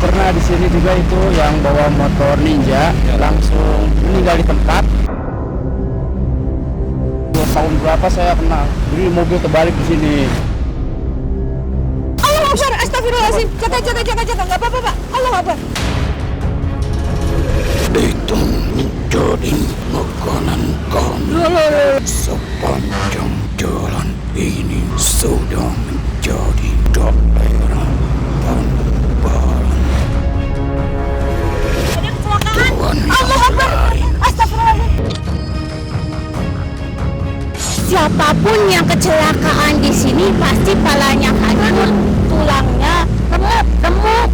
pernah di sini juga itu yang bawa motor ninja langsung meninggal di tempat. Tahun berapa saya kenal, beli mobil terbalik di sini. Allah Akbar, astagfirullahaladzim. Jaga, nggak apa-apa Pak. Allah Akbar. Itu menjadi makanan kami. Sepanjang jalan ini sudah menjadi daerah Panembahan. Ada kecelakaan. Tuhan Allah Akbar. Astagfirullahaladzim. Siapapun yang kecelakaan di sini pasti palanya hancur, tulangnya remuk.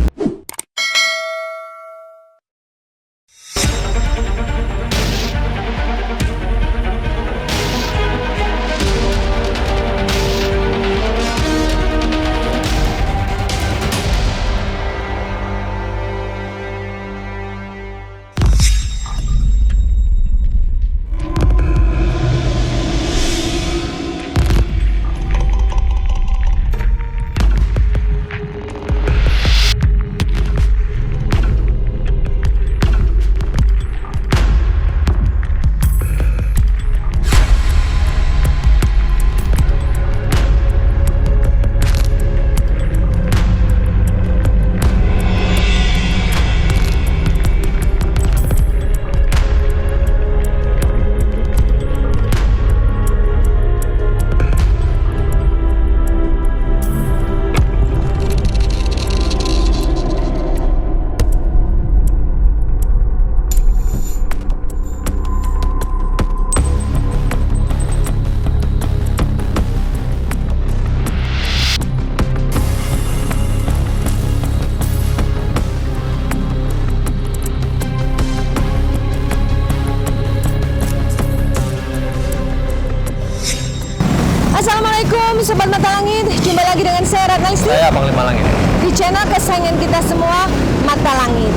Assalamualaikum Sobat Mata Langit, jumpa lagi dengan saya Ratna Listi. Saya Panglima Langit. Di channel kesayangan kita semua, Mata Langit.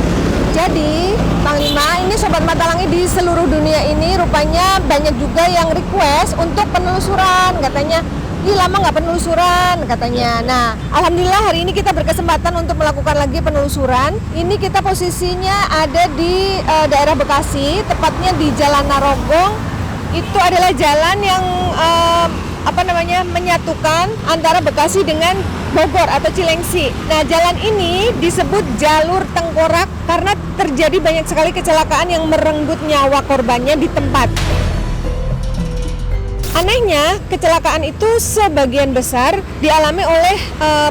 Jadi, Panglima, ini Sobat Mata Langit di seluruh dunia ini rupanya banyak juga yang request untuk penelusuran. Katanya, ih lama nggak penelusuran katanya. Nah, Alhamdulillah hari ini kita berkesempatan untuk melakukan lagi penelusuran. Ini kita posisinya ada di daerah Bekasi, tepatnya di Jalan Narogong. Itu adalah jalan yang menyatukan antara Bekasi dengan Bogor atau Cilengsi. Nah, jalan ini disebut jalur tengkorak karena terjadi banyak sekali kecelakaan yang merenggut nyawa korbannya di tempat. Anehnya, kecelakaan itu sebagian besar dialami oleh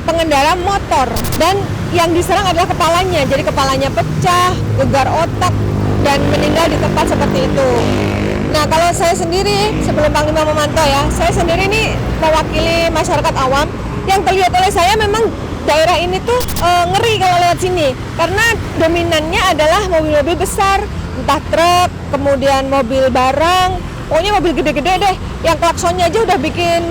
pengendara motor dan yang diserang adalah kepalanya. Jadi kepalanya pecah, gegar otak, dan meninggal di tempat seperti itu. Nah, kalau saya sendiri, sebelum Panglima memantau ya, saya sendiri ini mewakili masyarakat awam. Yang terlihat oleh saya memang daerah ini tuh ngeri kalau lewat sini. Karena dominannya adalah mobil-mobil besar, entah truk, kemudian mobil barang, pokoknya mobil gede-gede deh. Yang klaksonnya aja udah bikin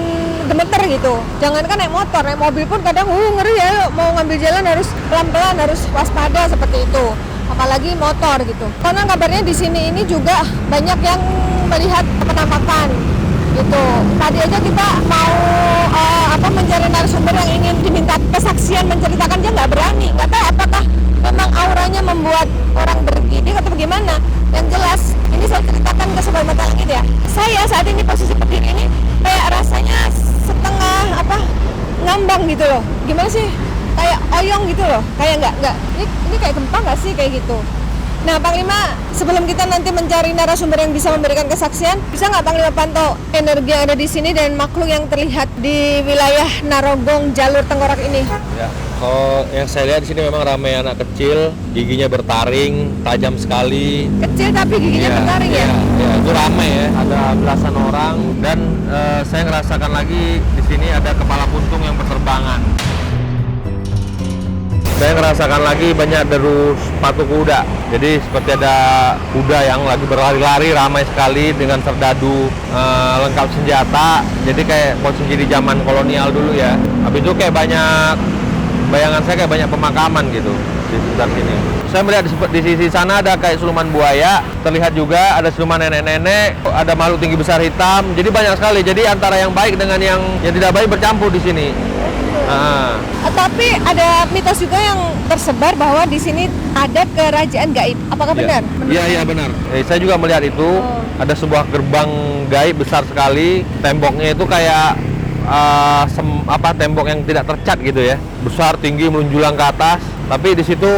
gemeter gitu. Jangankan naik motor, naik mobil pun kadang ngeri ya, mau ngambil jalan harus pelan-pelan, harus waspada seperti itu. Apalagi motor gitu. Karena kabarnya di sini ini juga banyak yang melihat penampakan gitu. Tadi aja kita mau mencari narasumber yang ingin diminta kesaksian menceritakan, dia nggak berani. Nggak tahu apakah memang auranya membuat orang bergidik atau bagaimana. Yang jelas ini saya ceritakan ke Sobat Mata Langit ya. Saya saat ini posisi berdiri ini kayak rasanya setengah ngambang gitu loh. Gimana sih? Kayak oyong gitu loh, kayak nggak ini kayak gempa nggak sih kayak gitu. Nah, Panglima, sebelum kita nanti mencari narasumber yang bisa memberikan kesaksian, bisa nggak Panglima pantau energi yang ada di sini dan makhluk yang terlihat di wilayah Narogong jalur tengkorak ini? Ya, kalau yang saya lihat di sini memang ramai anak kecil, giginya bertaring, tajam sekali. Kecil tapi giginya bertaring ya? Ya, itu ramai ya, ada belasan orang dan saya ngerasakan lagi di sini ada kepala puntung yang berterbangan. Saya ngerasakan lagi banyak deru sepatu kuda. Jadi seperti ada kuda yang lagi berlari-lari ramai sekali dengan serdadu lengkap senjata. Jadi kayak posisi di zaman kolonial dulu ya. Habis itu kayak banyak, bayangan saya kayak banyak pemakaman gitu di sekitar sini. Saya melihat di sisi sana ada kayak siluman buaya, terlihat juga ada siluman nenek-nenek, ada makhluk tinggi besar hitam. Jadi banyak sekali. Jadi antara yang baik dengan yang tidak baik bercampur di sini. Tapi ada mitos juga yang tersebar bahwa di sini ada kerajaan gaib. Apakah benar? Iya benar. Saya juga melihat itu. Ada sebuah gerbang gaib besar sekali. Temboknya itu kayak tembok yang tidak tercat gitu ya. Besar, tinggi, menjulang ke atas. Tapi di situ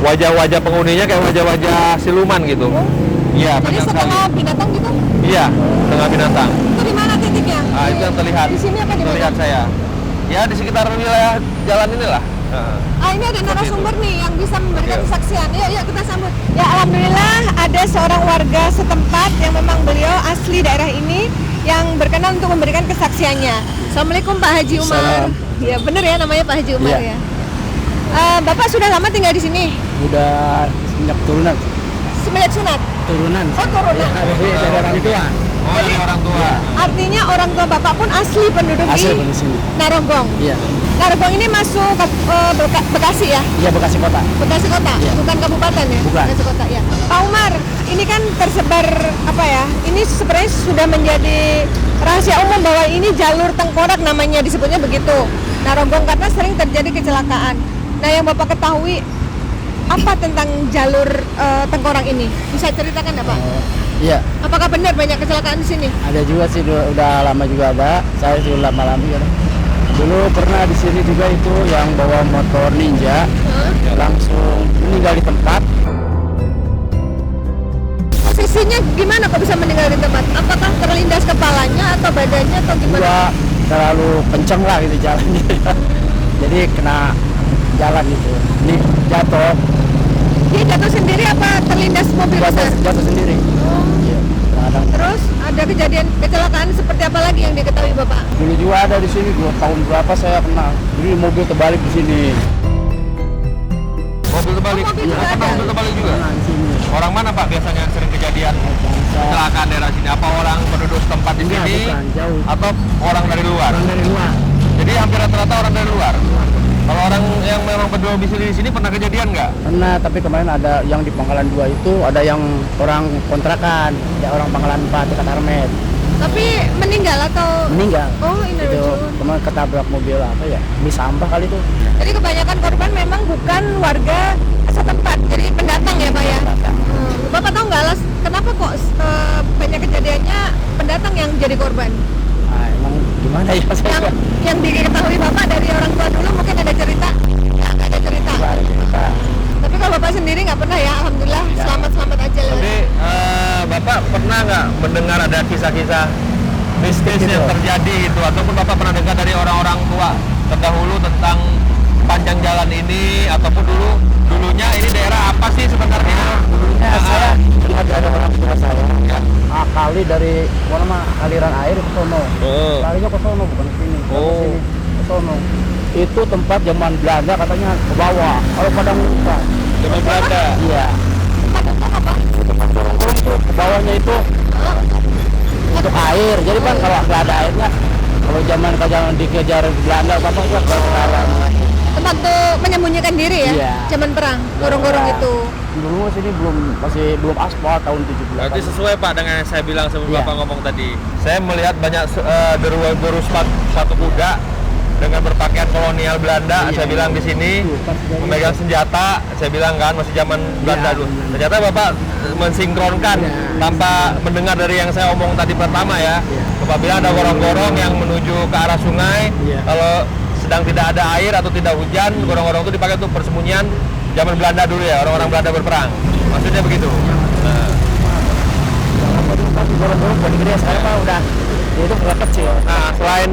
wajah-wajah penghuninya kayak wajah-wajah siluman gitu. Iya, jadi banyak sekali. setengah binatang gitu? Iya, setengah binatang. Itu di mana titiknya? Itu yang terlihat. Di sini apa di mana? Terlihat saya. Ya di sekitar wilayah jalan inilah. Ini ada narasumber nih yang bisa memberikan kesaksian. Yuk kita sambut. Ya alhamdulillah ada seorang warga setempat yang memang beliau asli daerah ini yang berkenan untuk memberikan kesaksiannya. Assalamualaikum Pak Haji Umar. Salam. Ya benar ya namanya Pak Haji Umar ya. Bapak sudah lama tinggal di sini? Udah sejak turunan. Semenjak sunat? Turunan. Oh turunan. Ya, dari orang tua. Oh, dari orang tua. Artinya orang tua Bapak pun asli penduduk Asli di di sini. Narogong. Iya. Narogong ini masuk ke Bekasi ya? Iya, Bekasi Kota. Bekasi Kota, Iya. bukan kabupaten ya? Bukan. Bekasi Kota ya. Pak Umar, ini kan tersebar apa ya? Ini sebenarnya sudah menjadi rahasia umum bahwa ini jalur tengkorak namanya, disebutnya begitu. Narogong karena sering terjadi kecelakaan. Nah, yang Bapak ketahui apa tentang jalur tengkorak ini? Bisa ceritakan nggak Pak? Iya. Apakah benar banyak kecelakaan di sini? Ada juga sih, udah lama juga ada. Saya juga lama-lama juga. Dulu pernah di sini juga itu yang bawa motor ninja langsung meninggal di tempat. Posisinya gimana kok bisa meninggal di tempat? Apakah terlindas kepalanya atau badannya atau gimana? Juga terlalu kenceng lah gitu jalannya. Jadi kena jalan gitu. Ini jatuh, Dia jatuh sendiri apa terlindas mobil besar? jatuh sendiri. Iya. Kadang Terus ada kejadian kecelakaan seperti apa lagi yang diketahui Bapak? dulu juga ada di sini, tahun berapa saya kenal. Jadi mobil terbalik di sini. Mobil terbalik. Mobil juga ada. Mobil terbalik juga. Nah, di sini. Orang mana Pak biasanya yang sering kejadian kecelakaan daerah sini? Apa orang penduduk setempat di Enggak, sini? bukan, jauh. Atau orang dari luar? Orang dari luar. Jadi hampir rata-rata orang dari luar. Kalau orang yang memang berdomisili di sini pernah kejadian nggak? Pernah, tapi kemarin ada yang di Pangkalan 2 itu, ada yang orang kontrakan, ada orang Pangkalan 4 dekat Armet. Tapi meninggal atau? Meninggal. Oh, ini Itu lucu. kemarin ketabrak mobil apa ya? Di sampah kali itu. Jadi kebanyakan korban memang bukan warga setempat, jadi pendatang ya Pak ya? Bapak tahu nggak kenapa kok banyak kejadiannya pendatang yang jadi korban? Ah, emang gimana ya saya? Yang diketahui Bapak dari orang tua dulu mungkin ada cerita? Nggak ada cerita. Nggak ada cerita. Tapi kalau Bapak sendiri nggak pernah ya, alhamdulillah selamat-selamat aja lewat. Tapi Bapak pernah nggak mendengar ada kisah-kisah mistis yang terjadi gitu? Ataupun Bapak pernah dengar dari orang-orang tua terdahulu tentang panjang jalan ini? Ataupun dulunya ini daerah apa sih sebenarnya? Ya, saya dengar dari orang tua saya. Kali dari mana mah aliran air ke sono. Larinya ke sono bukan ke sini. Ke sini, ke sono. Itu tempat zaman Belanda katanya ke bawah. Kalau Padang Lupa. Zaman Belanda. Iya. Tempat gorong-gorong tuh ke bawahnya itu untuk air. Jadi kan kalau nggak ada airnya, kalau zaman dikejar Belanda apa juga ke sekarang. Tempat tuh menyembunyikan diri ya, Iya. zaman perang, gorong-gorong itu. Dulu sini masih belum aspal tahun 70. Berarti sesuai Pak dengan yang saya bilang sebelum Iya. Bapak ngomong tadi. Saya melihat banyak deru sepatu kuda dengan berpakaian kolonial Belanda. Iya. Saya bilang di sini memegang senjata. Saya bilang kan masih zaman Belanda dulu. Ternyata Bapak mensinkronkan tanpa mendengar dari yang saya omong tadi pertama ya. Bapak bilang ada gorong-gorong yang menuju ke arah sungai. Kalau sedang tidak ada air atau tidak hujan, gorong-gorong itu dipakai untuk persembunyian zaman Belanda dulu ya, orang-orang Belanda berperang. Maksudnya begitu. Gorong-gorong buat gede saya mah udah itu udah kecil. Nah, selain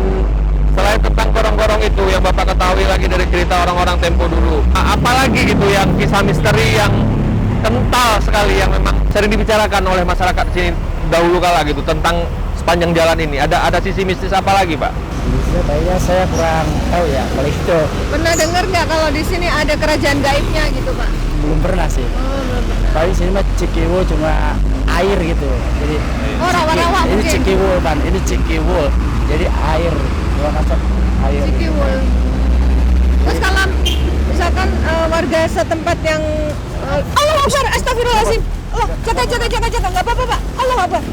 tentang gorong-gorong itu yang Bapak ketahui lagi dari cerita orang-orang tempo dulu, apalagi gitu yang kisah misteri yang kental sekali yang memang sering dibicarakan oleh masyarakat sini dahulu kala gitu tentang sepanjang jalan ini. Ada sisi mistis apa lagi, Pak? Kayaknya saya kurang tahu ya kalau itu. Pernah dengar nggak kalau di sini ada kerajaan gaibnya gitu Pak? Belum pernah sih. Oh, belum pernah. Paling sini mah Cikiwo cuma air gitu. Jadi Oh, rawa-rawa ini mungkin. Cikiwo kan, ini Cikiwo. Jadi air, bukan asap air. Cikiwul. Terus kalau misalkan warga setempat yang Allah Akbar, astagfirullahaladzim. Oh, jaga, nggak apa-apa Pak. Allah Akbar.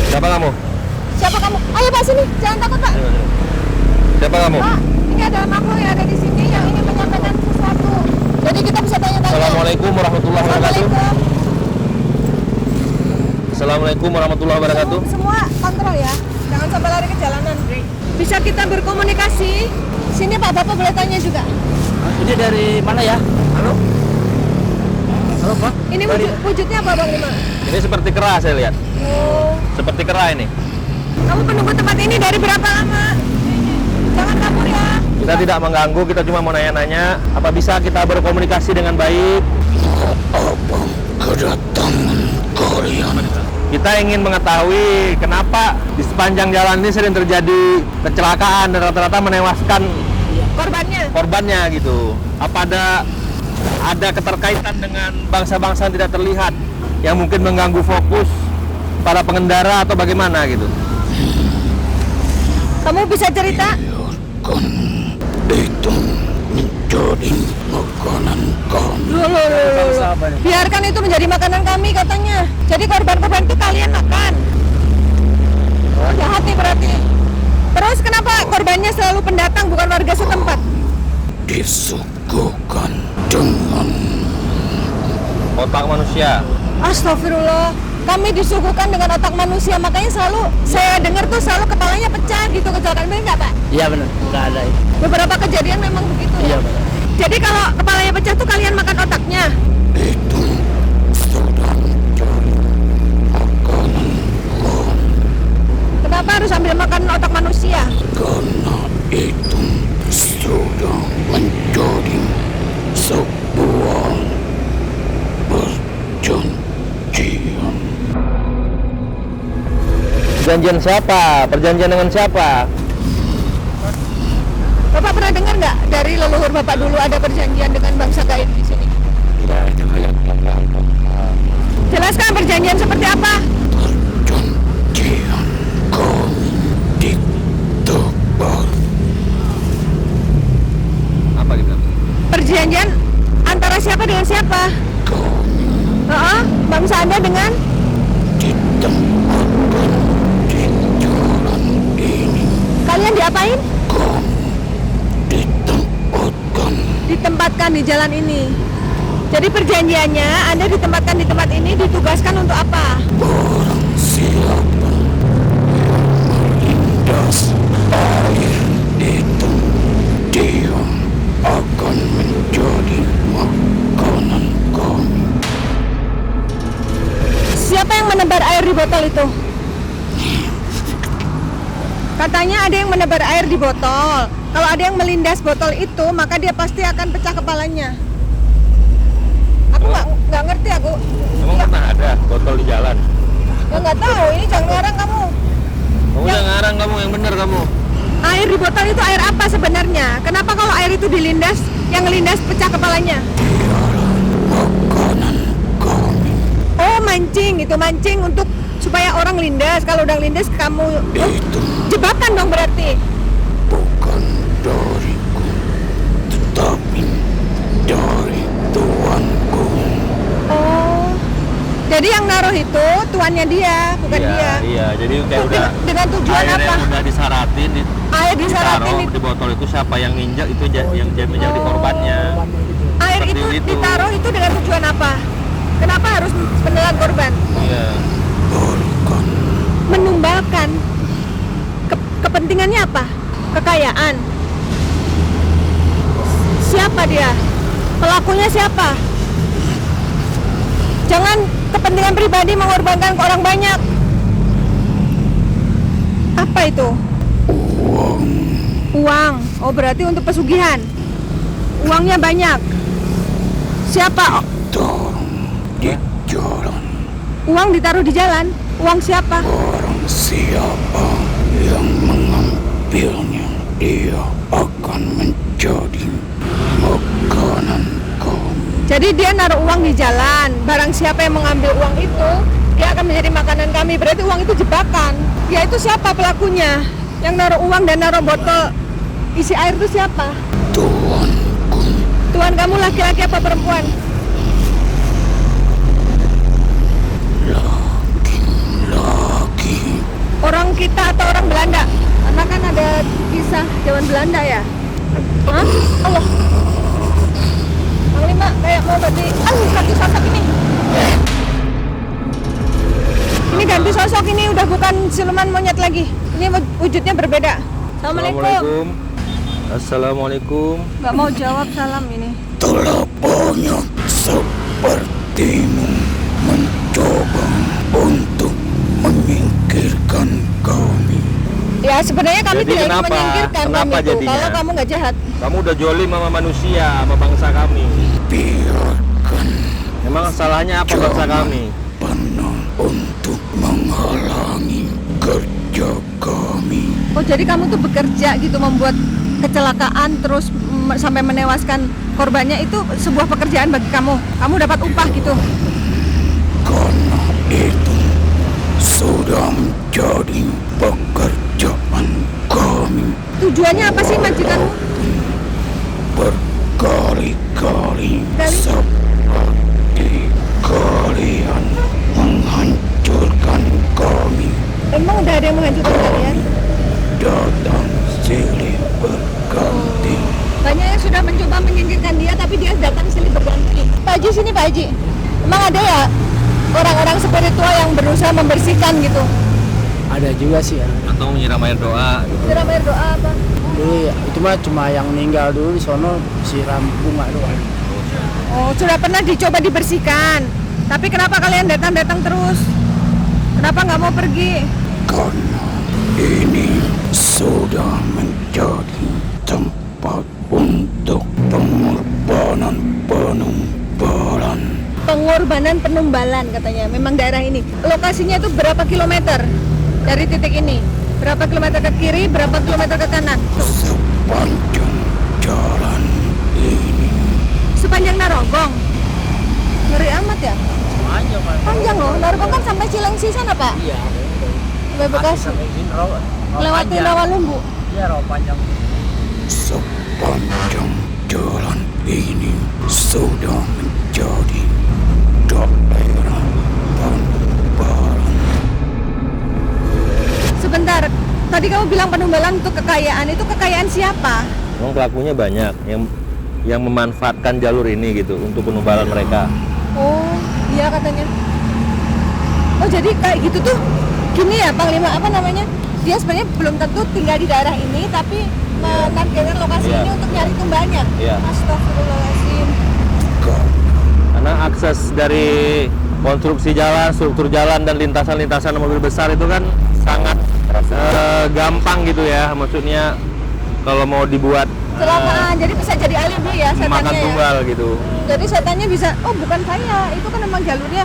Siapa kamu? Siapa kamu? Ayo Pak sini, jangan takut Pak. Siapa kamu? Pak, ini ada makhluk yang ada di sini yang ingin menyampaikan sesuatu. Jadi kita bisa tanya-tanya. Assalamualaikum warahmatullahi wabarakatuh. Assalamualaikum warahmatullahi wabarakatuh. Semua kontrol ya, jangan sampai lari ke jalanan. Bisa kita berkomunikasi. Sini Pak, Bapak boleh tanya juga. Ini dari mana ya? Halo? Halo Pak? Ini wujudnya apa Bang Lima? Ini seperti kera saya lihat. Oh, Seperti kera ini. kamu penunggu tempat ini dari berapa lama? Jangan kabur ya. Kita tidak mengganggu, kita cuma mau nanya-nanya. Apa bisa kita berkomunikasi dengan baik? Apa kedatangan kalian? Kita ingin mengetahui kenapa di sepanjang jalan ini sering terjadi kecelakaan dan rata-rata menewaskan korbannya gitu. Apa ada keterkaitan dengan bangsa-bangsa yang tidak terlihat yang mungkin mengganggu fokus para pengendara atau bagaimana gitu? Kamu bisa cerita? Biarkan itu menjadi makanan kami. Loh. Biarkan itu menjadi makanan kami katanya. Jadi korban-korban itu kalian makan. Jahat nih berarti. Terus kenapa korbannya selalu pendatang bukan warga setempat? Disuguhkan dengan Otak manusia. Astagfirullah. Kami disuguhkan dengan otak manusia, makanya selalu saya dengar tuh selalu kepalanya pecah gitu kecelakaan, benar nggak Pak? Iya benar, nggak ada. Beberapa kejadian memang begitu. Iya Ya? benar. Jadi kalau kepalanya pecah tuh kalian makan otaknya. itu sedang mencari makanan kami. Kenapa harus ambil makan otak manusia? Karena itu sudah menjadi sebuah perjanjian. Perjanjian siapa? Perjanjian dengan siapa? Bapak pernah dengar nggak dari leluhur Bapak dulu ada perjanjian dengan bangsa gaib di sini? Jelaskan perjanjian seperti apa? Perjanjian kami ditebak. Apa gitu? Perjanjian antara siapa dengan siapa? Kami Bangsa Anda dengan? ditempatkan di jalan ini. Kalian diapain? Kami Ditempatkan di jalan ini. Jadi perjanjiannya Anda ditempatkan di tempat ini ditugaskan untuk apa? barang siapa yang melindas air itu, dia akan menjadi makanan kami. Siapa yang menebar air di botol itu? Katanya ada yang menebar air di botol. Kalau ada yang melindas botol itu, maka dia pasti akan pecah kepalanya. Aku nggak ngerti aku. Emang pernah ada botol di jalan? Ya nggak tahu. Ini jangan ngarang kamu. Kamu jangan ngarang, kamu yang benar kamu. Air di botol itu air apa sebenarnya? Kenapa kalau air itu dilindas, yang melindas pecah kepalanya? Makanan kami. Oh, mancing. Itu mancing untuk supaya orang lindas. Kalau udah lindas kamu Itu jebakan dong berarti. bukan dariku, tetapi dari tuanku. Oh. Jadi yang naruh itu tuannya dia, bukan dia. Iya, jadi kayak udah Dengan tujuan air apa? yang udah disaratin, Air disaratin ditaruh itu. di botol itu siapa yang nginjak itu yang menjadi korbannya. Air Seperti itu itu. ditaruh itu dengan tujuan apa? Kenapa harus menelan korban? Iya. Berikan Menumbalkan. Kepentingannya apa? Kekayaan. Siapa dia? Pelakunya siapa? Jangan kepentingan pribadi mengorbankan ke orang banyak. Apa itu? Uang. Oh, berarti untuk pesugihan. Uangnya banyak. Siapa? taruh di jalan. Uang ditaruh di jalan. Uang siapa? Barang siapa yang mengambilnya, dia akan menjadi makanan kami. Jadi dia naruh uang di jalan. Barang siapa yang mengambil uang itu, dia akan menjadi makanan kami. Berarti uang itu jebakan. Ya itu siapa pelakunya? Yang naruh uang dan naruh botol isi air itu siapa? Tuanku, Tuan kamu laki-laki apa perempuan? laki-laki. Orang kita atau orang Belanda? Karena kan ada kisah zaman Belanda ya. Hah? Allah. Panglima kayak mau ganti sosok ini. Ini ganti sosok, ini udah bukan siluman monyet lagi. Ini wujudnya berbeda. Assalamualaikum. Assalamualaikum. Nggak mau jawab salam ini. Telah banyak sepertimu mencoba untuk menyingkirkan kami. Ya sebenarnya kami Jadi tidak ingin kenapa? menyingkirkan Kenapa kami itu. jadinya? Kalau kamu nggak jahat. Kamu udah jolim sama manusia, sama bangsa kami. Biarkan Memang salahnya apa bangsa kami? pernah untuk menghalangi kerja kami. Oh jadi kamu tuh bekerja gitu, membuat kecelakaan terus sampai menewaskan korbannya, itu sebuah pekerjaan bagi kamu. Kamu dapat upah gitu. Karena itu sudah menjadi pekerjaan kami. Tujuannya apa sih majikanmu? Berkali-kali Kali? seperti kalian menghancurkan kami. Emang udah ada yang menghancurkan kalian? Datang silih berganti. Banyak yang sudah mencoba menyingkirkan dia, tapi dia datang silih berganti. Pak Haji, sini Pak Haji. Emang ada ya orang-orang spiritual yang berusaha membersihkan gitu? Ada juga sih ya. Atau menyiram air doa gitu. Siram air doa apa? Dulu ya, itu mah cuma yang meninggal dulu di sono siram bunga doang. Oh, sudah pernah dicoba dibersihkan. Tapi kenapa kalian datang-datang terus? Kenapa nggak mau pergi? Karena ini sudah menjadi tempat untuk pengorbanan penumbalan. Pengorbanan penumbalan katanya. Memang daerah ini. Lokasinya itu berapa kilometer dari titik ini? Berapa kilometer ke kiri, berapa kilometer ke kanan? Sepanjang jalan ini Sepanjang Narogong. Ngeri amat ya? Aja Pak. Panjang loh. Narogong kan sampai Cilengsi sana, Pak. Iya. Sampai Bekasi. Lewati Rawalumbu. Iya, rawa panjang. sepanjang jalan ini sudah menjadi daerah penumbalan. Sebentar. Tadi kamu bilang penumbalan untuk kekayaan. Itu kekayaan siapa? Memang pelakunya banyak yang memanfaatkan jalur ini gitu untuk penumbalan mereka. Oh, iya katanya. Oh, jadi kayak gitu tuh. Gini ya, Panglima, apa namanya? Dia sebenarnya belum tentu tinggal di daerah ini, tapi menargetkan lokasi Iya. ini untuk nyari tumbanya. Iya. Astagfirullahaladzim. Karena akses dari konstruksi jalan, struktur jalan dan lintasan-lintasan mobil besar itu kan sangat gampang gitu ya. Maksudnya kalau mau dibuat Kecelakaan, jadi bisa jadi alibi ya makan setannya ya. tunggal gitu. Jadi setannya bisa, oh bukan saya, itu kan memang jalurnya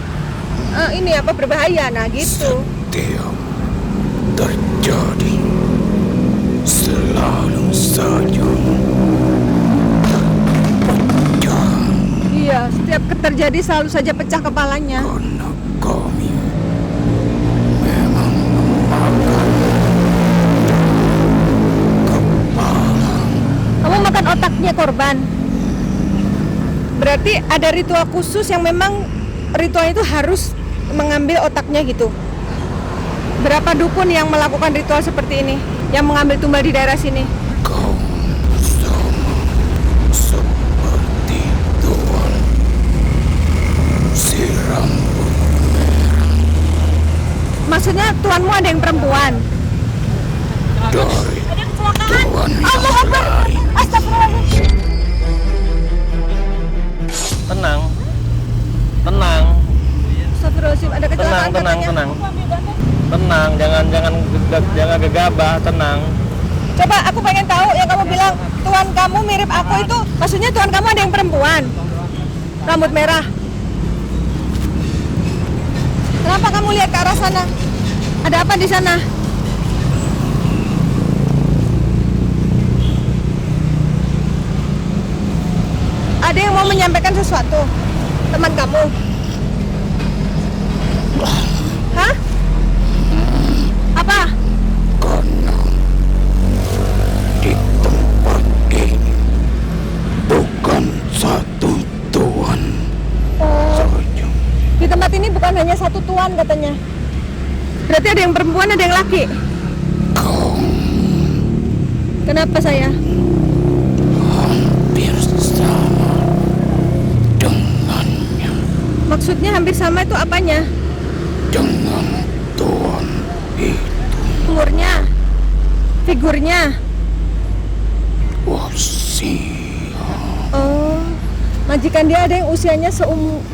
ini apa berbahaya, nah gitu. Setiap terjadi selalu saja pecah Iya, setiap terjadi selalu saja pecah kepalanya. karena kami memang memakan kepala. Kamu makan otaknya korban. Berarti ada ritual khusus yang memang ritual itu harus mengambil otaknya gitu. Berapa dukun yang melakukan ritual seperti ini, yang mengambil tumbal di daerah sini? Kau sama seperti Tuhan si rambut merah Maksudnya tuanmu ada yang perempuan? dari Ada kecelakaan? Tuhan Allah yang Akbar! lain. Astagfirullahaladzim! Tenang, tenang, Astagfirullahaladzim, ada kecelakaan tenang, katanya. tenang, jangan gegabah, tenang. Coba aku pengen tahu yang kamu bilang tuan kamu mirip aku itu, maksudnya tuan kamu ada yang perempuan, rambut merah. Kenapa kamu lihat ke arah sana? Ada apa di sana? Ada yang mau menyampaikan sesuatu, teman kamu? Hah? Apa? Karena di tempat ini bukan satu Tuhan Oh, saja. di tempat ini bukan hanya satu tuan katanya. Berarti ada yang perempuan, ada yang laki. Kau Kenapa saya? hampir sama dengannya, Maksudnya hampir sama itu apanya? dengan tuan itu. Umurnya? Figurnya? Wasia Oh, majikan dia ada yang usianya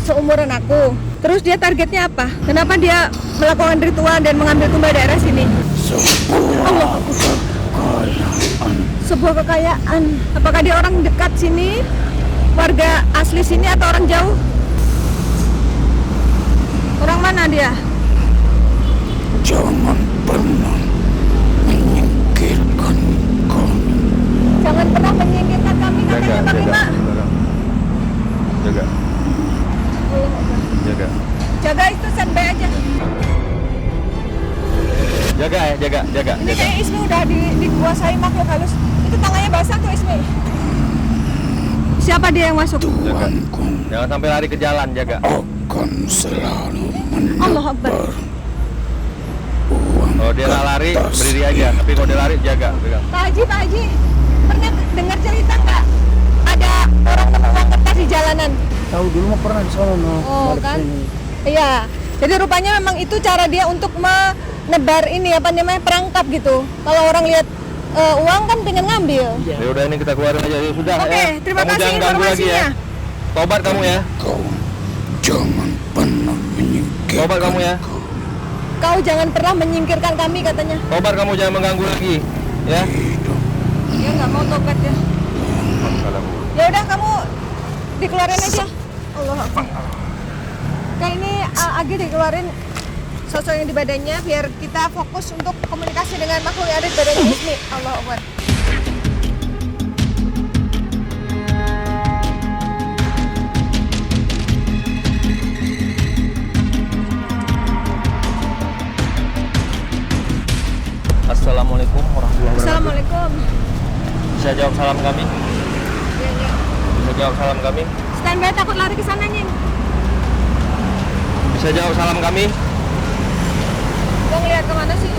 seumuran aku. Terus dia targetnya apa? Kenapa dia melakukan ritual dan mengambil tumbal daerah sini? sebuah kekayaan. Sebuah kekayaan. Apakah dia orang dekat sini? Warga asli sini atau orang jauh? Orang mana dia? Jangan pernah menyingkirkan kami. Jangan pernah menyingkirkan kami, katanya Panglima. Jaga. Jaga. Jaga itu standby aja. Jaga ya, jaga. Ini kayak Ismi udah dikuasai makhluk halus. Itu tangannya basah tuh Ismi. Siapa dia yang masuk? Tuanku Jangan sampai lari ke jalan, jaga. akan selalu Allah Akbar. menebar uang Kalau dia nggak lari, kertas berdiri aja. Tapi kalau dia lari, jaga. Pegang. Pak Haji, pernah dengar cerita nggak? Ada orang nemu uang kertas di jalanan. Tahu dulu mah pernah di sono Oh balik kan? sini. Iya. Jadi rupanya memang itu cara dia untuk menebar ini apa namanya perangkap gitu. Kalau orang lihat uang kan pengen ngambil. Iya. Ya udah ini kita keluarin aja. Ya sudah. Oke, ya. terima Kamu kasih jangan ganggu lagi informasinya. ya. Tobat kamu ya. kau. Jangan pernah menyingkirkan Tobat kamu ya. Kau jangan pernah menyingkirkan kami katanya. Tobat kamu jangan mengganggu lagi. Ya. Dia nggak mau tobat ya. Ya udah kamu dikeluarin aja. Allah Akbar. Kayak ini Agi dikeluarin sosok yang di badannya biar kita fokus untuk komunikasi dengan makhluk yang ada di badannya Ismi. Allah Akbar. Assalamualaikum warahmatullahi wabarakatuh. Assalamualaikum. Bisa jawab salam kami? Ya, ya. Bisa jawab salam kami? Standby takut lari ke sana nying. Bisa jawab salam kami? Gua ngeliat kemana sih?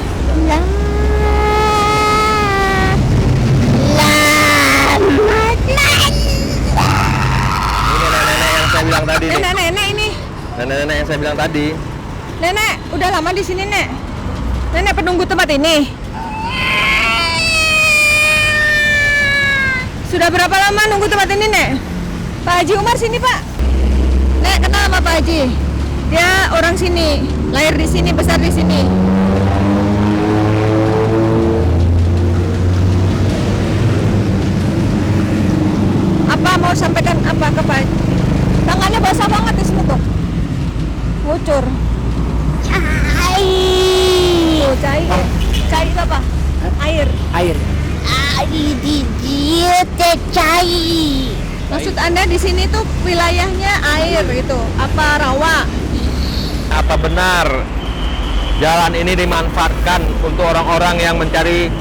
Ini nenek-nenek yang saya bilang tadi nih. Nenek ini. Nenek-nenek yang saya bilang tadi. Nenek, udah lama di sini, Nek. Nenek penunggu tempat ini. Sudah berapa lama nunggu tempat ini, Nek? Pak Haji Umar sini, Pak. Nek, kenal sama Pak Haji? Dia orang sini, lahir di sini, besar di sini. Apa mau sampaikan apa ke Pak Haji? Tangannya basah banget di sini tuh. Ngucur. Oh, cair. Cair itu apa? Air. Air. Maksud Anda di sini tuh wilayahnya air gitu. Apa rawa? Apa benar jalan ini dimanfaatkan untuk orang-orang yang mencari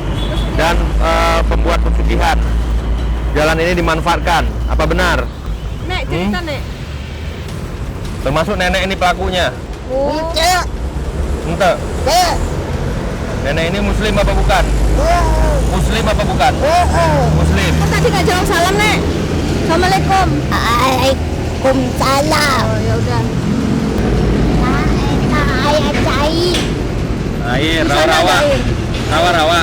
dan pembuat pesugihan? Jalan ini dimanfaatkan. Apa benar? Nek, cerita, Nek. Termasuk nenek ini pelakunya. Oh. Ente. Nenek ini muslim apa bukan? Muslim apa bukan? Muslim. Kan tadi nggak jawab salam, Nek. Assalamualaikum. Waalaikumsalam. Oh, ya udah. Air, Di sana ada rawa-rawa. air. Rawa-rawa.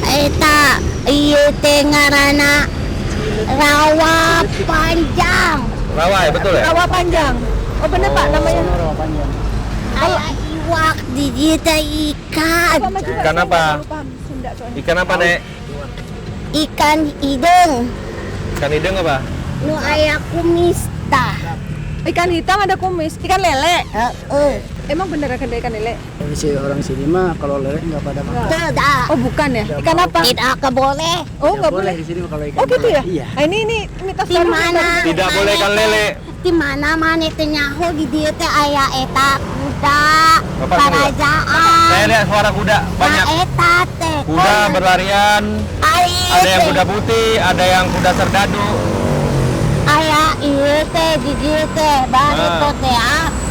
Eta ieu teh ngaranna rawa panjang. Rawa ya, betul ya? Rawa panjang. Oh, bener Pak namanya. Sono rawa panjang. Aya iwak di dieu teh ikan. Apa, maju, Pak? Ikan Saya apa? nggak terlalu paham Sunda soalnya. Ikan apa, Nek? Ikan hidung Ikan hidung apa? nu aya kumis tah. Ikan hitam ada kumis. Ikan lele. Heeh. Emang bener kan ada ikan lele? Si orang sini mah kalau lele nggak pada makan. Teu dah. Oh, bukan ya? Ikan apa? Tidak boleh. Oh, Nggak nggak boleh. di sini kalau ikan. Oh, gitu ya? Iya. Ah, ini mitos Di baru. mana? Tidak boleh ikan lele. Di mana maneh teh nyaho di dieu teh aya eta kuda Bapak sini, Pak. kerajaan. Saya lihat suara kuda banyak. Nah, eta teh. Kuda berlarian. Ada yang kuda putih, ada yang kuda serdadu. Aya ieu teh di dieu teh bari Ah. teh teh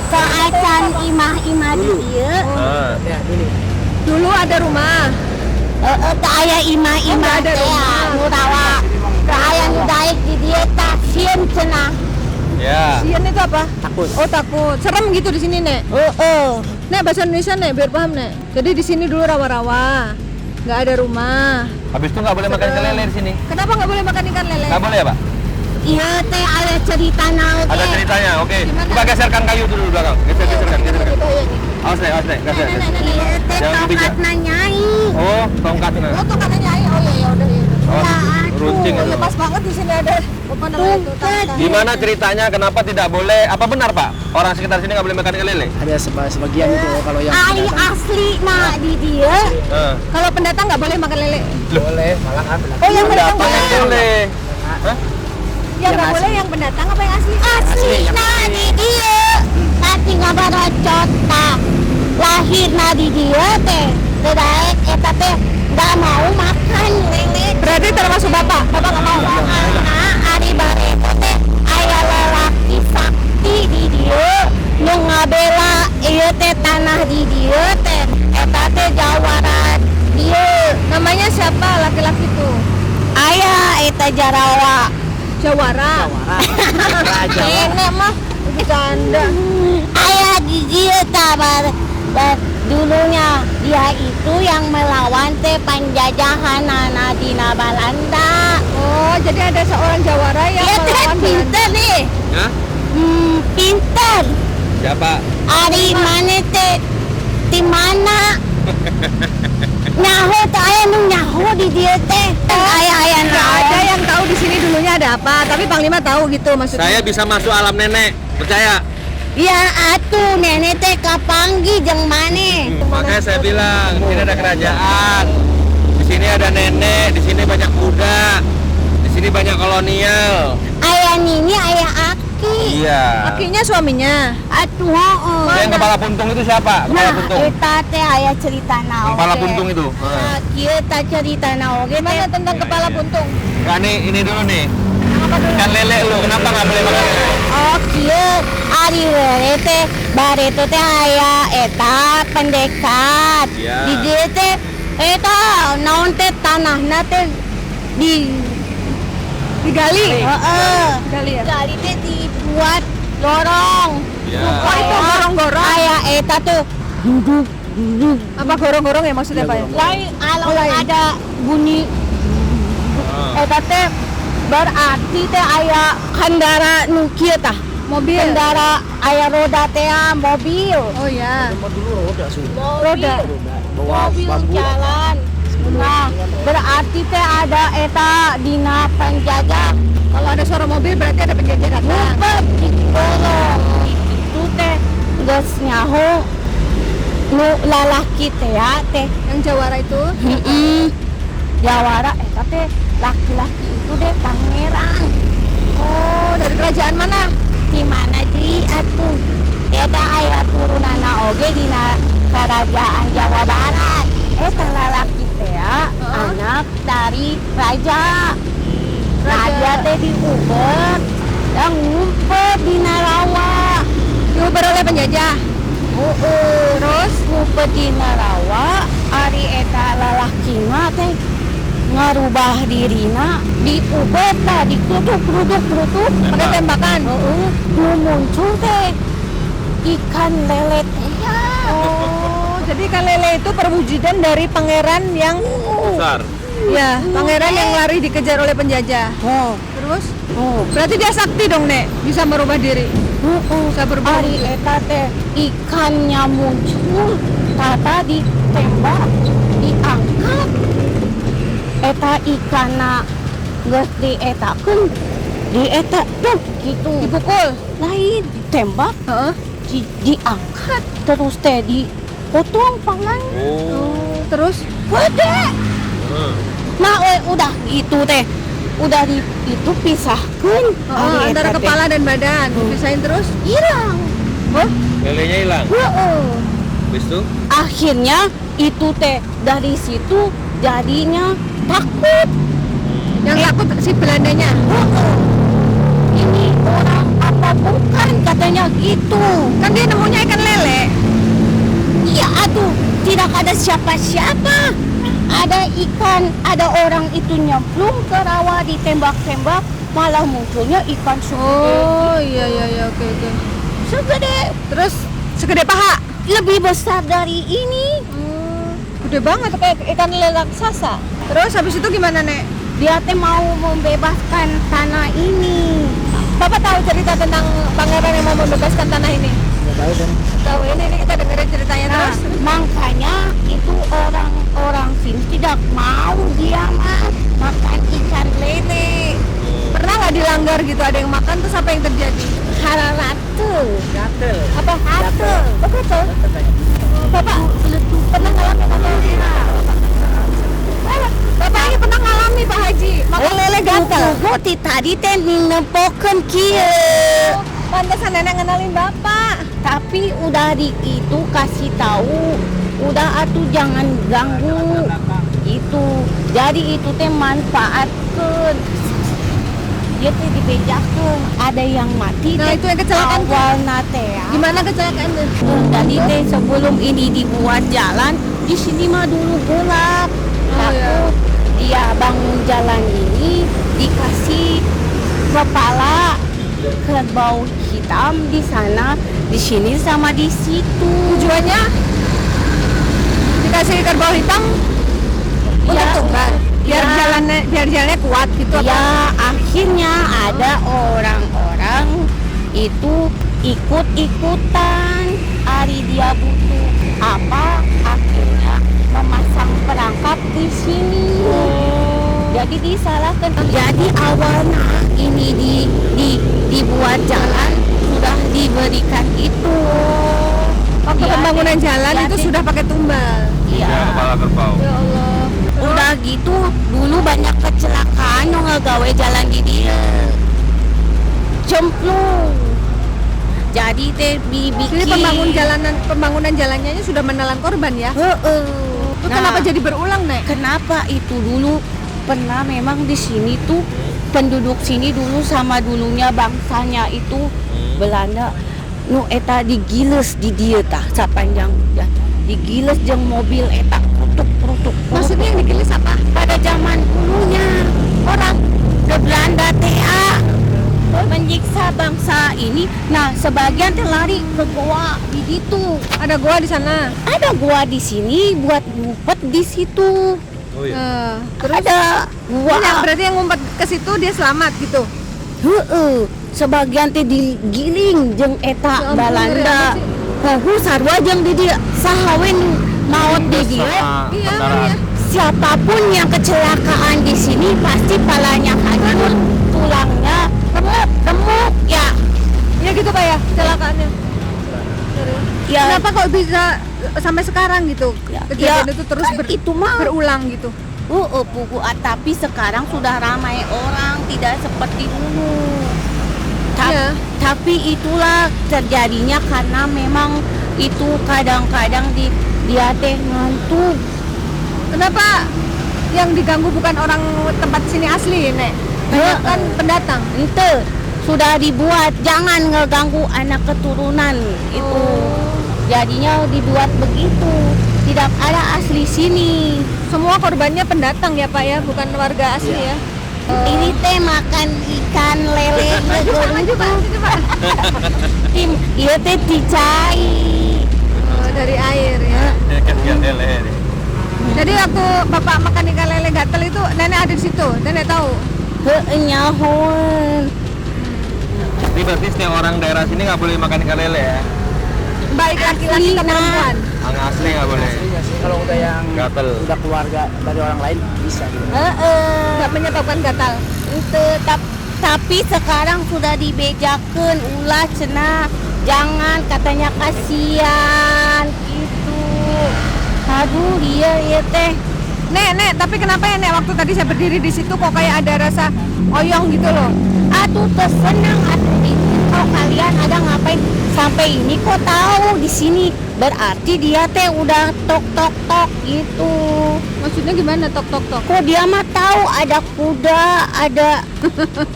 saacan imah-imah di dieu. Nah, Ya, ini. Dulu ada rumah. Aya ima-ima Oh, nggak ada teh rumah. nu rawa. Aya nu daek di dieu tah sieun cenah. Ya. Sian itu apa? Takut. Oh takut. Serem gitu di sini nek. Nek bahasa Indonesia nek biar paham nek. Jadi di sini dulu rawa-rawa, nggak ada rumah. Habis itu nggak boleh makan ikan lele di sini. Kenapa nggak boleh makan ikan lele? Nggak boleh ya, Pak? Ieu teh aya cerita naon Ada ceritanya, oke. Gimana? Coba geserkan kayu dulu di belakang. Geserkan. Awas deh. Geser. Ieu teh Jangan kepijak. tongkatna nyai. Oh, tongkatnya. Oh tuh katanya air. Oh iya udah. Iya. Oh, runcing. Oh, iya pas banget di sini ada apa namanya itu? Tangkap. Gimana ceritanya? Kenapa tidak boleh? Apa benar, Pak? Orang sekitar sini nggak boleh makan ikan lele? Ada sebagian itu kalau yang Ari pendatang asli na di dieu. Kalau pendatang nggak boleh makan lele. boleh, malah kan Oh yang pendatang Pendatang yang boleh. boleh. Hah? Yang nggak boleh yang pendatang apa yang asli? Asli na di dieu. Tapi ngabarocot tah. Lahir na di dieu teh. Daek eta teh nggak mau makan lele. Berarti termasuk bapak. Bapak nggak mau. Karena Ari Bareko teh aya lalaki sakti di dieu nu ngabela ieu teh tanah di dieu teh eta teh jawara dieu. Namanya siapa laki-laki itu? Aya eta Jarawa. Jawara. Nenek mah Bercanda. aya di dieu tah dulunya dia itu yang melawan teh penjajahan dina Belanda. Oh jadi ada seorang Jawara yang Dia teh melawan Belanda. pinter nih. Hah? Pinter. Siapa? Ari mana teh di mana? Nyaho teh aya nu nyaho di dieu teh. Aya Nggak ada yang tahu di sini dulunya ada apa. Tapi Panglima tahu gitu maksudnya. Saya bisa masuk alam nenek, percaya? Ya atuh nenek teh kapanggi jeung maneh. Makanya saya bilang, di sini ada kerajaan. Di sini ada nenek, di sini banyak kuda. Di sini banyak kolonial. Aya nini aya aki. Iya. Lakinya suaminya. Atuh heeh. Yang kepala puntung itu siapa? Kepala Nah, puntung. eta teh aya cerita naon. Kepala puntung itu. Nah, kieu tah cerita naon ge Gimana teh. tentang kepala puntung? Nah, ini dulu nih. Ikan lele lu, kenapa nggak boleh makan lele? Oh kieu ari lele teh bare teh aya eta pendekat. Iya. Di dieu teh eta naon teh tanahna teh di Digali. heeh. Digali ya. Gali teh dibuat lorong. Iya. Oh itu gorong-gorong. Aya eta tuh duduk. Apa gorong-gorong ya maksudnya Pak ya? Lain kalau lain. ada bunyi eta teh berarti teh aya kendara nu kieu tah. Mobil. Kendara aya roda teh mobil. Oh ya. Cuma dulu roda sih. Roda. Bawa Mobil bambu. jalan. Nah, berarti teh ada eta dina penjajah. Kalau ada suara mobil berarti ada penjajah datang. Ngumpet di kolong. Itu teh geus nyaho nu lalaki teh ya teh. Yang Jawara itu. Jawara eta teh laki-laki itu deh pangeran. Oh dari kerajaan mana? Di mana di atuh? Eta aya turunana oge dina kerajaan Jawa Barat. Eta lalaki teh ya, anak dari raja. Raja teh diuber dan ngumpet dina rawa. Diuber oleh penjajah. Terus ngumpet dina rawa, ari eta lalakina teh ngarubah dirina diuber tah dikutuk Pakai tembakan. nu muncul teh ikan lele teh ya. Oh jadi ikan lele itu perwujudan dari pangeran yang Besar. ya pangeran yang lari dikejar oleh penjajah. Terus berarti dia sakti dong Nek, bisa merubah diri. Bisa berubah. Ari eta teh ikannya muncul tata ditembak diangkat eta ikanna geus dietakeun dieta tuh gitu Dipukul. lain ditembak Heeh. diangkat terus teh dipotong pangan Oh. Terus gede. Nah udah gitu teh udah itu pisahkeun antara kepala dan badan dipisahin terus. hilang. Oh, Lelenya hilang. Habis itu? Akhirnya itu teh dari situ jadinya takut. yang takut si Belandanya. Ini orang apa bukan katanya gitu. Kan dia nemunya ikan lele. Iya aduh tidak ada siapa-siapa. ada ikan, ada orang itu nyemplung ke rawa ditembak-tembak, malah munculnya ikan segede. Oh iya oke. Segede, Terus segede paha. lebih besar dari ini. Gede banget kayak ikan lele raksasa. Terus habis itu gimana, Nek? Dia teh mau membebaskan tanah ini. Bapak tahu cerita tentang pangeran yang mau membebaskan tanah ini? Tahu ini kita dengerin ceritanya Nah, terus. makanya itu orang-orang sini tidak mau dia makan ikan lele. Pernah nggak dilanggar gitu, ada yang makan terus apa yang terjadi? Hararatu. Gatel. Apa? Gatel. Oh, gatel. Bapak pernah ngalamin apa? Bapak ini pernah ngalami Pak Haji makan lele gatel. Goti tadi teh nempokeun kieu. Pantesan nenek ngenalin Bapak. Tapi udah di itu kasih tahu, udah atuh jangan ganggu. Itu. Jadi itu teh manfaatkeun. Dia teh dibejakeun, ada yang mati. Nah, teh itu yang kecelakaan tuh. awalna teh ya. Gimana kecelakaannya? Jadi teh sebelum ini dibuat jalan, di sini mah dulu gelap. Takut dia bangun jalan ini dikasih kepala kerbau hitam di sana, di sini sama di situ. Tujuannya dikasih kerbau hitam untuk Ya, tunggal. Biar jalannya kuat gitu apa? Ya akhirnya ada orang-orang itu ikut-ikutan, hari dia butuh apa, akhirnya memasang perangkap di sini. Jadi disalahkan. Jadi awalnya ini dibuat jalan sudah diberikan itu. Waktu Dia pembangunan teh- jalan dia itu teh- sudah pakai tumbal. Iya. Kepala kerbau. Ya Allah. Udah gitu dulu banyak kecelakaan yang ngegawe jalan di dia. Cemplung. Jadi teh dibikin. Jadi pembangunan jalannya sudah menelan korban ya? Itu Nah, kenapa jadi berulang, Nek? kenapa itu dulu pernah memang di sini tuh penduduk sini dulu sama dulunya bangsanya itu Belanda nu eta digiles di dieu tah sapanjang ya. Digiles jeung mobil eta prutuk. Maksudnya yang digilis apa? Pada zaman dulunya orang ke Belanda teh menyiksa bangsa ini. Nah, sebagian teh lari ke goa di situ. Ada gua di sana. Ada goa di sini buat ngumpet di situ. Oh iya. Terus Ada gua. yang berarti yang ngumpet ke situ dia selamat gitu. Heeh. Sebagian teh digiling jeung Ya eta ampun, Belanda. ngeri amat Sarua jeung di dieu sahawe nu maot di dieu. Iya, Kendaraan. iya. Siapapun yang kecelakaan di sini pasti palanya hancur, tulangnya remuk ya. Ya gitu Pak ya, kecelakaannya. Ya, Kenapa kok bisa sampai sekarang gitu? Kejadian ya, itu terus itu mah berulang gitu. pugu, tapi sekarang sudah ramai orang, tidak seperti dulu. Iya. Tapi itulah terjadinya karena memang itu kadang-kadang dia teh ngantuk. Kenapa yang diganggu bukan orang tempat sini asli, Nek? Banyak kan pendatang. Itu sudah dibuat, jangan ngeganggu anak keturunan itu. Jadinya dibuat begitu, tidak ada asli sini. Semua korbannya pendatang ya Pak ya, bukan warga asli ya. Ini teh makan ikan lele tim iya teh dicai. Dari air ya. Ya kan ikan lele ini. Jadi waktu Bapak makan ikan lele gatel itu nenek ada di situ, nenek tahu. Heuh nyahoan. Jadi berarti setiap orang daerah sini nggak boleh makan ikan lele ya? Baik laki-laki atau Asli, perempuan. Yang asli nggak boleh. Iya sih, kalau udah yang Gatel. udah keluarga dari orang lain bisa gitu. Nggak menyebabkan gatal. Itu tapi sekarang sudah dibejakeun ulah cenah. Jangan katanya kasihan gitu. Aduh dia teh. Nek, tapi kenapa ya Nek waktu tadi saya berdiri di situ kok kayak ada rasa oyong gitu loh. Aduh tersenang atuh itu. Oh kalian ada ngapain sampai ini kok tahu di sini? Berarti dia teh udah tok gitu. Maksudnya gimana tok. Kok dia mah tahu ada kuda, ada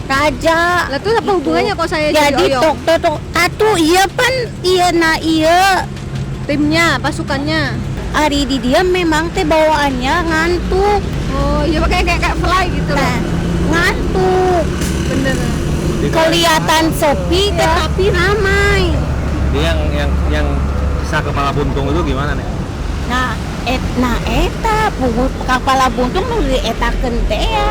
raja. Lah tuh apa hubungannya kok saya jadi Jadi oyong? tok. Atuh iya pan iya Timnya, pasukannya. Ari di dia memang teh bawaannya ngantuk. Oh, ya makanya kayak fly gitu loh. Nah, ngantuk. Bener. Kelihatan sepi tetapi ramai. Dia yang kisah kepala buntung itu gimana nih? Nah, eta pugut kepala buntung nu dietakeun teh ya.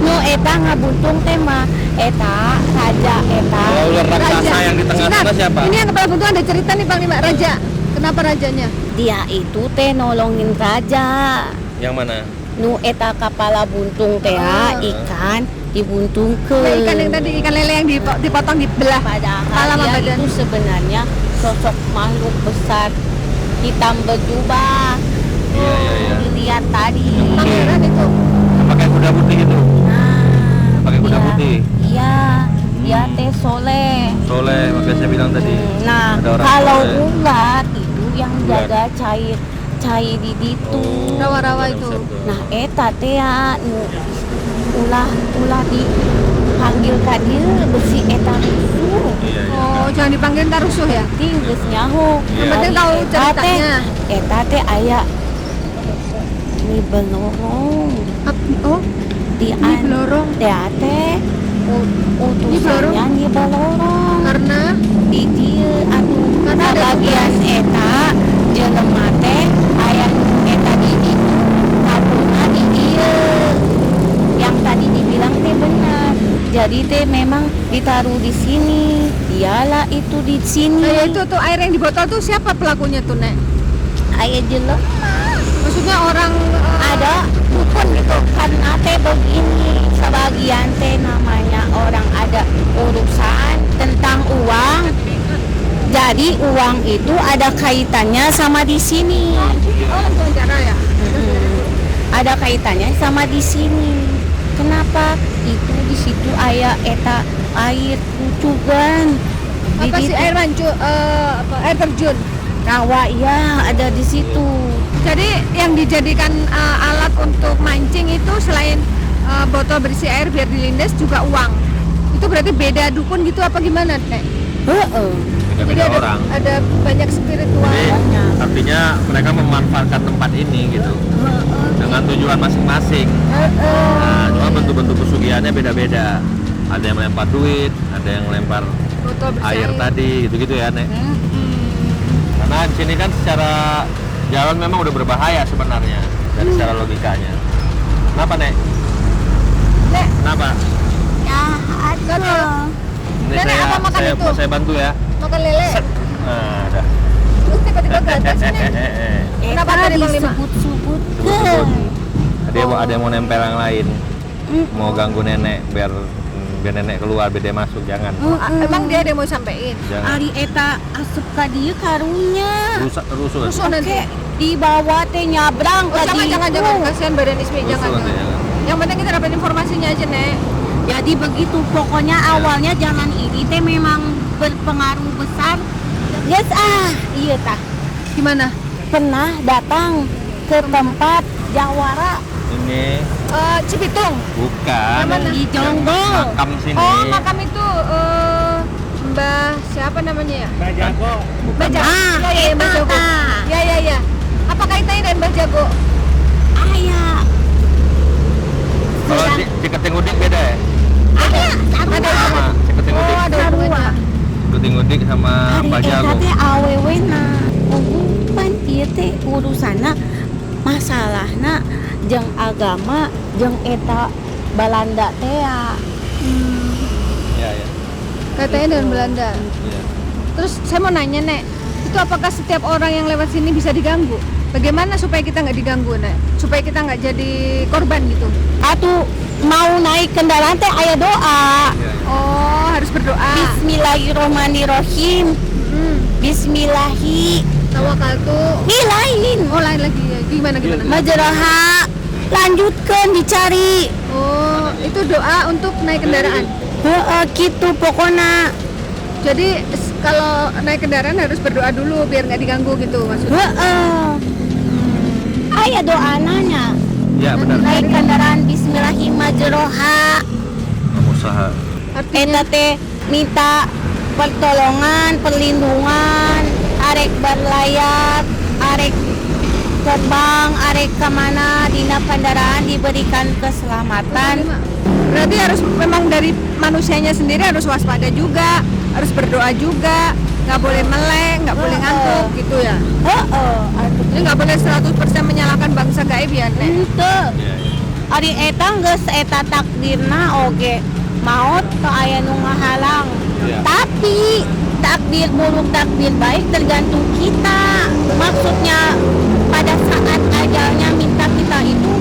Nu eta ngabuntung teh mah eta raja eta. Kalau ular raksasa yang di tengah-tengah siapa? Ini yang kepala buntung ada cerita nih Panglima, raja. Kenapa rajanya? Dia itu teh nolongin raja. Yang mana? Nu eta kepala buntung teh ikan dibuntungkeun. Ya, ikan yang tadi ikan lele yang dipotong dibelah. Padahal kepala sama dia badan. itu sebenarnya sosok makhluk besar hitam berjubah. Iya. Dilihat tadi. Pangeran itu. Pakai kuda putih itu. Nah, Pakai kuda iya. putih. Iya, dia teh soleh. Soleh, makanya saya bilang tadi. Nah, ada orang kalau soleh. ulat itu yang Ulat. jaga cair di ditu. Rawa-rawa itu. Nah, eta teh ya nu ulah dipanggil ka dieu besi eta rusuh. Iya. Oh, jangan dipanggil ntar rusuh ya. Ting geus nyaho. Iya. Yang penting tahu ceritanya. Eta teh aya di belorong. Oh, Di Nyi Belorong. teh Nyi Belorong? utusannya di belorong. karena Di dieu atuh Karena ada bagian eta jelema teh aya eta di ditu tabuna di dieu. Yang tadi dibilang teh benar. Jadi teh memang ditaruh di sini. Dialah itu di sini. ya itu tuh air yang di botol tuh siapa pelakunya tuh, Nek? Aya jelema. Maksudnya orang Ada dukun gitu karena teh begini sebagian teh namanya orang ada urusan tentang uang. Jadi uang itu ada kaitannya sama di sini. oh, cara ya. Ada kaitannya sama di sini. Kenapa? Itu di situ aya eta air kucugan. Apa sih air mancur air terjun. Rawa ya ada di situ. Jadi yang dijadikan alat untuk mancing itu selain botol berisi air biar dilindas juga uang. Itu berarti beda dukun gitu apa gimana, Nek? Heeh. Jadi Beda orang. ada banyak spiritual. Jadi artinya mereka memanfaatkan tempat ini gitu dengan tujuan masing-masing. Nah, cuma bentuk-bentuk pesugihannya beda-beda. Ada yang melempar duit, ada yang melempar Botol berisi air tadi, gitu-gitu ya, Nek. Karena di sini kan secara jalan memang udah berbahaya sebenarnya dari secara logikanya. Kenapa, Nek? Nek, Kenapa? Ya, ada. Ini Nenek, apa makan itu? saya bantu ya. makan lele. Nah, ada. Terus tiba-tiba gagal sini. Kenapa tadi Bang Lima? Sebut-sebutkeun. Ada yang mau nempel yang lain, mau ganggu nenek biar nenek keluar, biar dia masuk, jangan. Emang dia ada yang mau sampein? Jangan. Ari eta asup ka dieu karunya. Rusuh. Rusuh nanti. Oke, di bawah teh nyabrang Oh, ka jangan kasihan badan Ismi, Rusuh jangan. nanti, jangan. Yang penting kita dapat informasinya aja, Nek. Jadi begitu pokoknya awalnya jangan ini teh memang berpengaruh besar. Yes iya tah. Gimana? Pernah datang ke tempat Jawara Ini Cibitung. bukan. Yang mana? di Jonggol. Makam sini. Oh, makam itu Mbah siapa namanya ya? Mbah Jago. Mbah Jago. Ah, Ya, Mbah eta Jago. tah. Ya. Apa kaitannya dengan Mbah Jago? Aya. Kalau di Keting Udik beda ya? Ada Sama si Keting Oh, Udik. ada hubungannya. Keting Udik sama Hari Mbah eta Jago. teh awewena. Pan ieu teh urusana masalahna jeung agama jeung eta Belanda teh ya. Iya. Katanya dengan Belanda. Iya. Terus saya mau nanya, Nek, itu apakah setiap orang yang lewat sini bisa diganggu? Bagaimana supaya kita nggak diganggu, Nek? Supaya kita nggak jadi korban gitu? Atuh mau naik kendaraan teh aya doa. Oh, harus berdoa. Bismillahirrahmanirrahim. Bismillahi. Tawakaltu. Ih lain. Oh, lain lagi ya. Gimana? Majaraha. Lanjutkan dicari. Oh, itu doa untuk naik kendaraan. Heeh gitu pokoknya. Jadi kalau naik kendaraan harus berdoa dulu biar nggak diganggu gitu maksudnya. Heeh. Aya doa nanya. Iya benar. Naik kendaraan bismillahirrahmanirrahim. Usaha. Artinya Eta teh minta pertolongan, perlindungan, arek berlayar, arek terbang arek kemana dina kendaraan diberikan keselamatan. Berarti harus memang dari manusianya sendiri harus waspada juga, harus berdoa juga, nggak boleh melek, nggak boleh ngantuk gitu ya. Jadi nggak boleh 100% menyalahkan bangsa gaib ya, Nek. Henteu. Ari eta geus eta takdirna oge. Maut teu aya nu ngahalang. Iya. Tapi takdir buruk takdir baik tergantung kita. Maksudnya pada saat ajalnya minta kita itu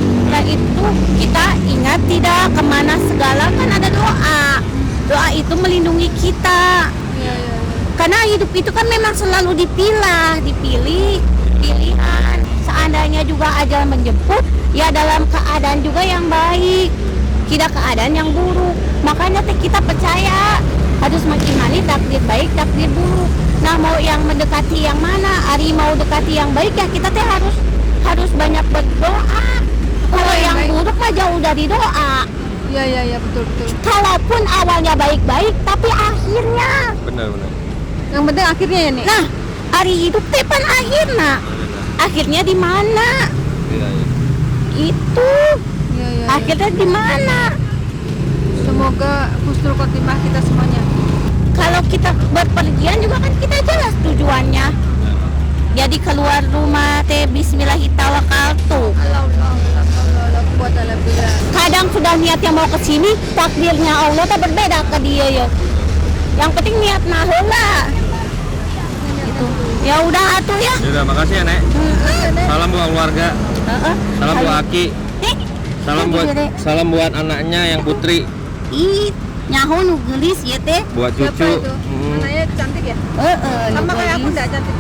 kita ingat tidak kemana segala kan ada doa itu melindungi kita. Karena hidup itu kan memang selalu dipilih pilihan. Seandainya juga ajal menjemput ya dalam keadaan juga yang baik, tidak keadaan yang buruk. Makanya kita percaya harus makin takdir baik takdir buruk. Nah mau yang mendekati yang mana, Ari mau dekati yang baik ya kita harus banyak berdoa. Kalau yang buruk mah jauh dari doa. Iya betul. Kalaupun awalnya baik-baik tapi akhirnya Benar. Yang penting akhirnya ya, Nek. nah Ari hidup teh pan akhirnya di mana? Iya. Itu Iya. akhirnya di mana? Semoga husnul khotimah kita semuanya. Kalau kita berpergian juga kan kita jelas tujuannya. Jadi keluar rumah teh bismillahirrahmanirrahim. Kadang sudah niatnya mau ke sini, takdirnya Allah teh berbeda ke dia ya. Yang penting niat heula. Itu. Ya udah atuh ya. Yaudah, makasih ya, Nek. Salam buat keluarga. Salam buat Aki. Salam buat anaknya yang Putri. Ih, nyaho nu geulis ya teh. Buat Siapa cucu. itu? Anaknya cantik ya? Nu Sama kayak aku geulis. enggak cantik.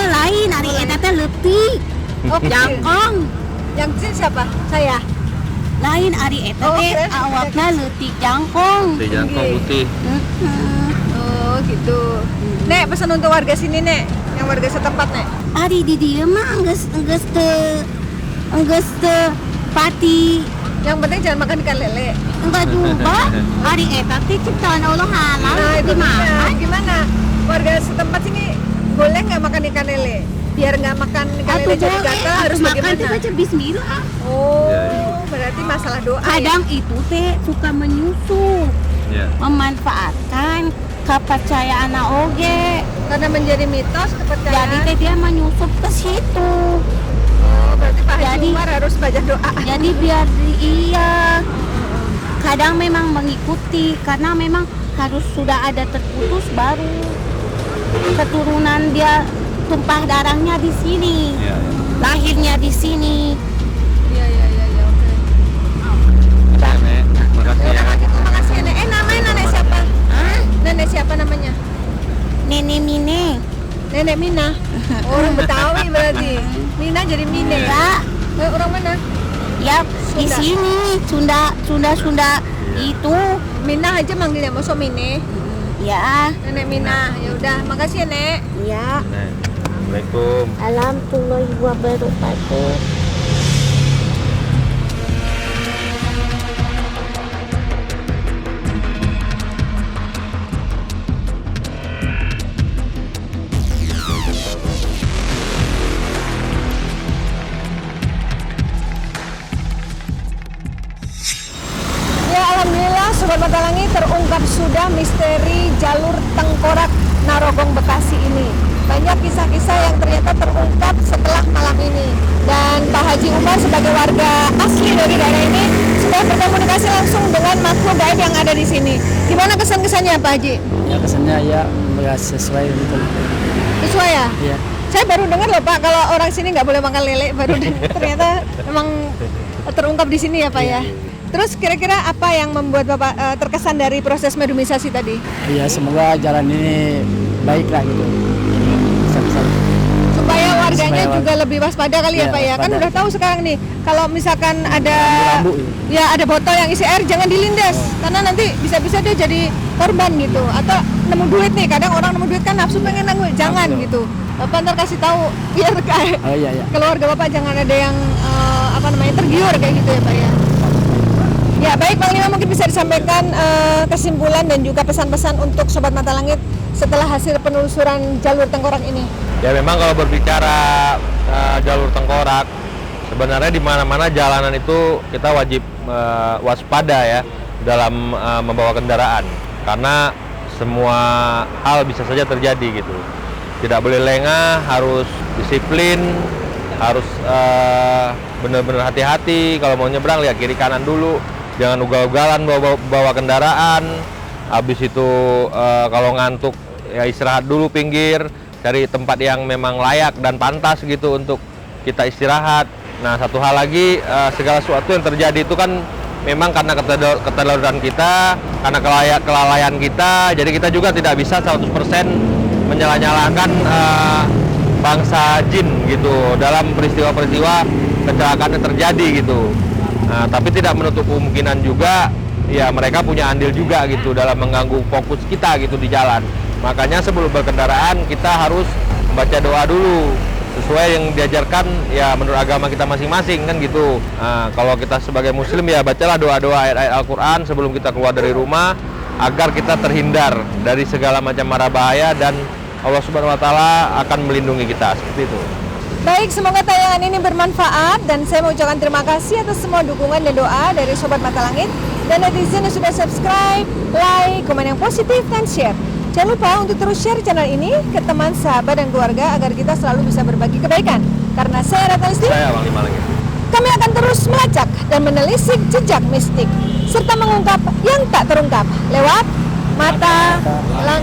Lain ari eta teh leutik. Jangkong. Yang sini siapa? Saya. Lain ari eta Oh, teh keren. awakna leutik jangkong. Di jangkong putih. Oh gitu. Nek pesan untuk warga sini, Nek. Yang warga setempat, Nek. Ari di dieu mah geus teu pati. Yang penting jangan makan ikan lele. Enggak juga. Ari eta teh ciptaan Allah halal. Nah itu gimana? gimana? Warga setempat sini boleh nggak makan ikan lele? Biar nggak makan ikan lele jadi gatal harus makan teh bagaimana? baca bismillah. Oh, Ya, ya. berarti masalah doa ya? Kadang itu teh suka menyusup, Ya. memanfaatkan kepercayaan oge. Karena menjadi mitos kepercayaan. Jadi teh dia menyusup ke situ. Oh, berarti Pak Haji Jadi- Umar harus baca doa. Jadi biar iya. Kadang memang mengikuti karena memang harus sudah ada terputus baru keturunan dia tumpah darahnya di sini, Ya. lahirnya di sini. Iya, oke. Ya, Nek. Makasih ya. Terima kasih ya, Nek. Namanya nenek siapa? Nenek siapa namanya? Nenek Mine. Nenek Mina. Oh, orang Betawi berarti. Mina jadi Mine. Ya, Orang mana? ya di Sunda. sini Sunda itu. Mina aja manggilnya Moso Mine. Ya, Nenek Mina. Ya udah, makasih ya, Nek. ya. Nek. Assalamualaikum. Alhamdulillah wabarakatuh. Ya alhamdulillah Sobat Mata Langit terungkap sudah misteri jalur tengkorak Narogong Bekasi ini. Banyak kisah-kisah yang ternyata terungkap setelah malam ini. Dan Pak Haji Umar sebagai warga asli dari daerah ini sudah berkomunikasi langsung dengan makhluk gaib yang ada di sini. Gimana kesan-kesannya Pak Haji? Ya kesannya ya nggak sesuai gitu. Sesuai ya? Iya. Saya baru dengar loh Pak kalau orang sini nggak boleh makan lele. Baru dengar. Ternyata memang terungkap di sini ya Pak ya. Terus kira-kira apa yang membuat Bapak terkesan dari proses medumisasi tadi? Iya semoga jalan ini baik lah gitu. Supaya warganya Supaya juga lebih waspada kali ya Iya, Pak ya. Kan waspada. udah tahu sekarang nih kalau misalkan ada Lambu, ya ada botol yang isi air jangan dilindas karena nanti bisa-bisa dia jadi korban gitu. Atau nemu duit nih, kadang orang nemu duit kan nafsu pengen nemu, jangan Betul. gitu. Bapak ntar kasih tahu biar Oh iya ya. keluarga Bapak jangan ada yang tergiur kayak gitu ya Pak ya. Ya baik Pak Lima, mungkin bisa disampaikan kesimpulan dan juga pesan-pesan untuk Sobat Mata Langit setelah hasil penelusuran jalur tengkorak ini? Ya memang kalau berbicara jalur tengkorak, sebenarnya di mana-mana jalanan itu kita wajib waspada ya dalam membawa kendaraan, karena semua hal bisa saja terjadi gitu. Tidak boleh lengah, harus disiplin, harus benar-benar hati-hati. Kalau mau nyebrang lihat kiri kanan dulu, jangan ugal-ugalan bawa kendaraan. Habis itu kalau ngantuk ya istirahat dulu pinggir, cari tempat yang memang layak dan pantas gitu untuk kita istirahat. Nah, satu hal lagi, segala sesuatu yang terjadi itu kan memang karena keterlaluan kita, karena kelalaian kita, jadi kita juga tidak bisa 100% menyalah-nyalahkan bangsa jin gitu dalam peristiwa-peristiwa kecelakaan yang terjadi gitu. Nah, tapi tidak menutup kemungkinan juga ya mereka punya andil juga gitu dalam mengganggu fokus kita gitu di jalan. Makanya sebelum berkendaraan kita harus membaca doa dulu sesuai yang diajarkan ya menurut agama kita masing-masing kan gitu. Nah, kalau kita sebagai muslim ya bacalah doa-doa ayat-ayat Al-Quran sebelum kita keluar dari rumah agar kita terhindar dari segala macam mara bahaya dan Allah Subhanahu wa Ta'ala akan melindungi kita seperti itu. Baik, semoga tayangan ini bermanfaat dan saya mengucapkan terima kasih atas semua dukungan dan doa dari Sobat Mata Langit dan netizen yang sudah subscribe, like, komen yang positif, dan share. Jangan lupa untuk terus share channel ini ke teman, sahabat, dan keluarga agar kita selalu bisa berbagi kebaikan. Karena saya Ratna Listi, Saya Bang Lima Langit. kami akan terus melacak dan menelisik jejak mistik serta mengungkap yang tak terungkap lewat Mata Langit.